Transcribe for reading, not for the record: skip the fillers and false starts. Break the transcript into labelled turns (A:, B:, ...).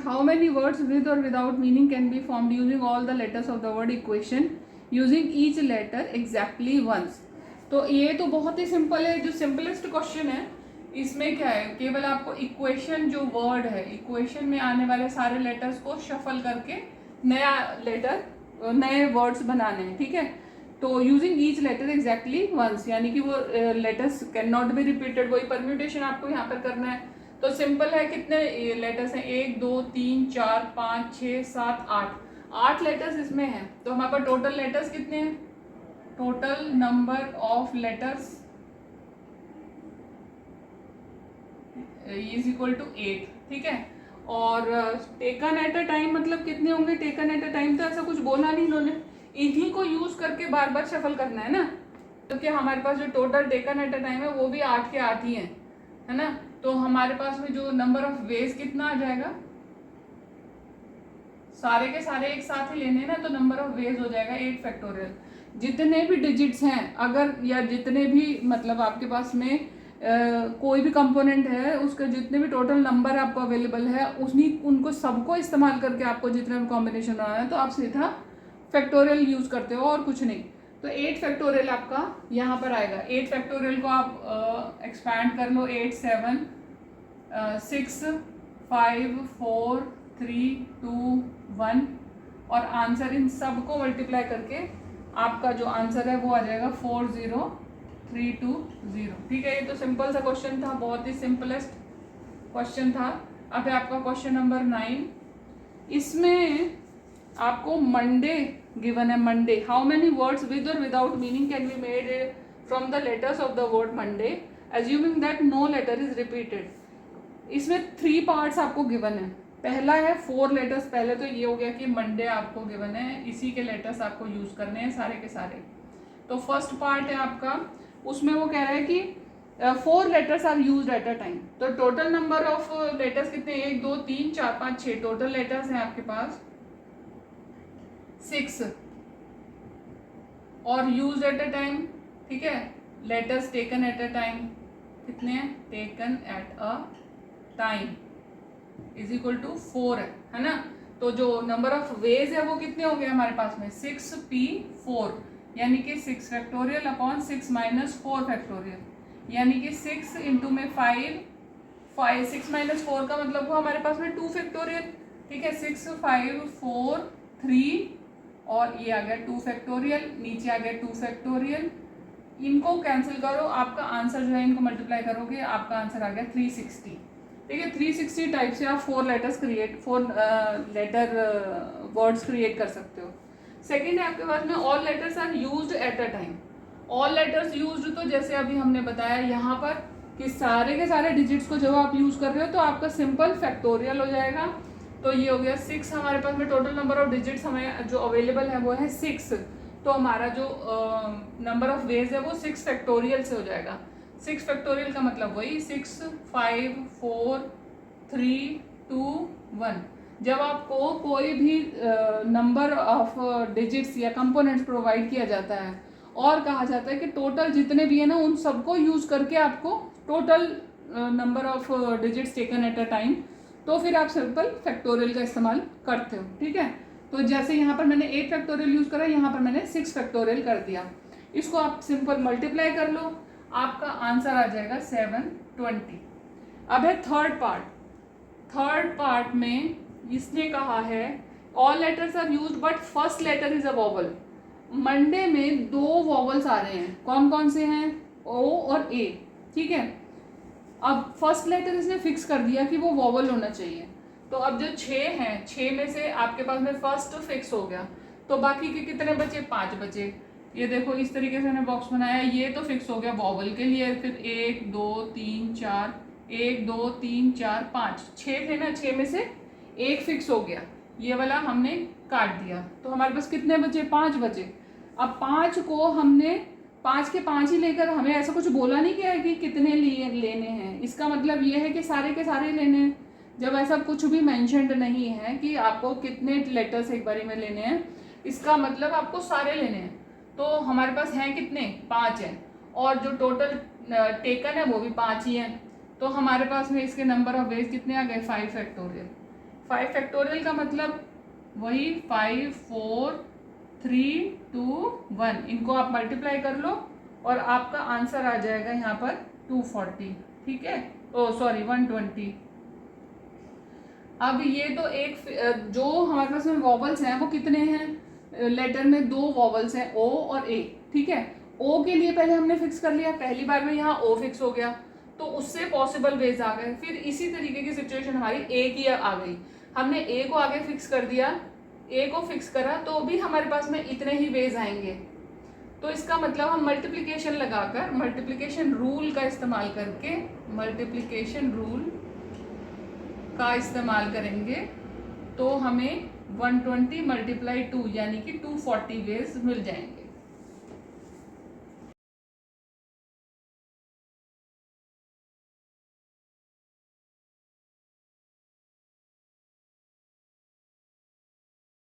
A: How many words with और without meaning can be formed using all the letters of the word equation using each letter exactly once. तो ये तो बहुत ही simple है, जो simplest question है। इसमें क्या है, केवल आपको इक्वेशन जो वर्ड है, इक्वेशन में आने वाले सारे लेटर्स को शफल करके नया लेटर, नए वर्ड्स बनाने हैं, ठीक है। तो using each letter exactly once, यानी कि वो letters can not be repeated, वही परम्यूटेशन आपको यहाँ पर करना है। तो सिंपल है, कितने लेटर्स हैं, 1 2 3 4 5 6 7 8 लेटर्स इसमें हैं। तो हमारे पास टोटल लेटर्स कितने हैं, total number of letters is equal to 8, ठीक है। और टेकन एट अ टाइम मतलब कितने होंगे, टेकन एट अ टाइम तो ऐसा कुछ बोला नहीं इन्होंने, इन्हीं को यूज करके बार बार शफल करना है ना। क्योंकि हमारे पास जो total taken at a time है वो भी 8 के 8 ही है ना। तो हमारे पास में जो नंबर ऑफ वेज कितना आ जाएगा, सारे के सारे एक साथ ही लेने हैं ना, तो नंबर ऑफ वेज हो जाएगा 8 फैक्टोरियल। जितने भी डिजिट्स हैं अगर, या जितने भी मतलब आपके पास में कोई भी कंपोनेंट है, उसके जितने भी टोटल नंबर आपको अवेलेबल है, उनको सबको इस्तेमाल करके आपको जितना भी कॉम्बिनेशन बनाना है, तो आप सीधा फैक्टोरियल यूज करते हो और कुछ नहीं। तो 8 फैक्टोरियल आपका यहाँ पर आएगा। 8 फैक्टोरियल को आप एक्सपैंड कर लो, 8 7 6 5 4 3 2 1, और आंसर इन सब को मल्टीप्लाई करके आपका जो आंसर है वो आ जाएगा 40320, ठीक है। ये तो सिंपल सा क्वेश्चन था, बहुत ही सिंपलेस्ट क्वेश्चन था। अब है आपका क्वेश्चन नंबर 9। इसमें आपको मंडे गिवन है, Monday. How many words with और without meaning can be made from the letters of the word Monday assuming that no letter is repeated. इसमें 3 पार्ट्स आपको गिवन है। पहला है 4 लेटर्स, पहले तो ये हो गया कि मंडे आपको गिवन है, इसी के लेटर्स आपको यूज करने हैं सारे के सारे। तो फर्स्ट पार्ट है आपका, उसमें वो कह रहा है कि 4 letters are used at a time. तो टोटल नंबर ऑफ लेटर्स कितने, 1 2 3 4 5 6, टोटल लेटर्स हैं आपके पास 6, और यूज्ड एट अ टाइम, ठीक है। Letters taken at a time कितने हैं, taken at a time is equal to 4 है ना। तो जो नंबर ऑफ वेज है वो कितने हो गए हमारे पास में, 6p4, यानी कि 6 फैक्टोरियल अपॉन 6 माइनस 4 फैक्टोरियल, यानी कि 6 इंटू में 5 6 माइनस 4 का मतलब वो हमारे पास में 2 फैक्टोरियल, ठीक है। 6 5 4 3, और ये आ गया 2 फैक्टोरियल, नीचे आ गया 2 फैक्टोरियल। इनको कैंसिल करो, आपका आंसर जो है इनको मल्टीप्लाई करोगे, आपका आंसर आ गया 360, ठीक है। 360 टाइप से आप 4 लेटर वर्ड्स क्रिएट कर सकते हो। सेकेंड है आपके पास में all letters are used at a time. All letters used, तो जैसे अभी हमने बताया यहाँ पर कि सारे के सारे डिजिट्स को जब आप यूज कर रहे हो तो आपका सिंपल फैक्टोरियल हो जाएगा। तो ये हो गया 6, हमारे पास में टोटल नंबर ऑफ डिजिट्स हमें जो अवेलेबल है वो है 6, तो हमारा जो नंबर ऑफ वेज है वो 6 फैक्टोरियल से हो जाएगा। 6 फैक्टोरियल का मतलब वही 6 5 4 3 2 1। जब आपको कोई भी नंबर ऑफ डिजिट्स या कंपोनेंट्स प्रोवाइड किया जाता है और कहा जाता है कि टोटल जितने भी है ना उन सबको यूज करके आपको total number of digits taken at a time, तो फिर आप सिंपल फैक्टोरियल का इस्तेमाल करते हो, ठीक है। तो जैसे यहाँ पर मैंने 8 फैक्टोरियल यूज करा, यहाँ पर मैंने 6 फैक्टोरियल कर दिया। इसको आप सिंपल मल्टीप्लाई कर लो, आपका आंसर आ जाएगा 720। अब है थर्ड पार्ट। थर्ड पार्ट में इसने कहा है all letters are used but first letter is a vowel. Monday में 2 वॉवल्स आ रहे हैं, कौन कौन से हैं, ओ और ए, ठीक है। अब फर्स्ट लेटर इसने फिक्स कर दिया कि वो वॉवल होना चाहिए। तो अब जो 6 हैं, 6 में से आपके पास में फर्स्ट फिक्स हो गया, तो बाकी के कितने बचे, 5 बचे। ये देखो इस तरीके से मैंने बॉक्स बनाया, ये तो फिक्स हो गया वॉवल के लिए। फिर 1 2 3 4, 1 2 3 4 5, 6 थे ना, 6 में से 1 फिक्स हो गया, ये वाला हमने काट दिया। तो हमारे पास कितने बचे, 5 बचे। अब 5 को हमने 5 के 5 ही लेकर, हमें ऐसा कुछ बोला नहीं गया है कि कितने लिए लेने हैं। इसका मतलब ये है कि सारे के सारे लेने हैं। जब ऐसा कुछ भी मेंशन्ड नहीं है कि आपको कितने लेटर्स एक बारी में लेने हैं, इसका मतलब आपको सारे लेने हैं। तो हमारे पास हैं कितने, 5 हैं, और जो टोटल टेकन है वो भी 5 ही हैं। तो हमारे पास में इसके नंबर ऑफ वेज कितने आ गए, 5 फैक्टोरियल। 5 फैक्टोरियल का मतलब वही 5 4 3 2 1, इनको आप मल्टीप्लाई कर लो और आपका आंसर आ जाएगा यहाँ पर 240, ठीक है, ओ सॉरी 120। अब ये तो एक जो हमारे पास में वॉवल्स हैं वो कितने हैं लेटर में, 2 वॉवल्स हैं ओ और ए, ठीक है। ओ के लिए पहले हमने फिक्स कर लिया, पहली बार में यहाँ ओ फिक्स हो गया, तो उससे पॉसिबल वेज आ गए। फिर इसी तरीके की सिचुएशन हमारी ए की आ गई, हमने ए को आगे फिक्स कर दिया, ए को फिक्स करा तो भी हमारे पास में इतने ही वेज आएंगे। तो इसका मतलब हम मल्टीप्लिकेशन लगाकर, मल्टीप्लिकेशन रूल का इस्तेमाल करके, मल्टीप्लिकेशन रूल का इस्तेमाल करेंगे तो हमें 120 × 2 यानी कि 240 वेज मिल जाएंगे।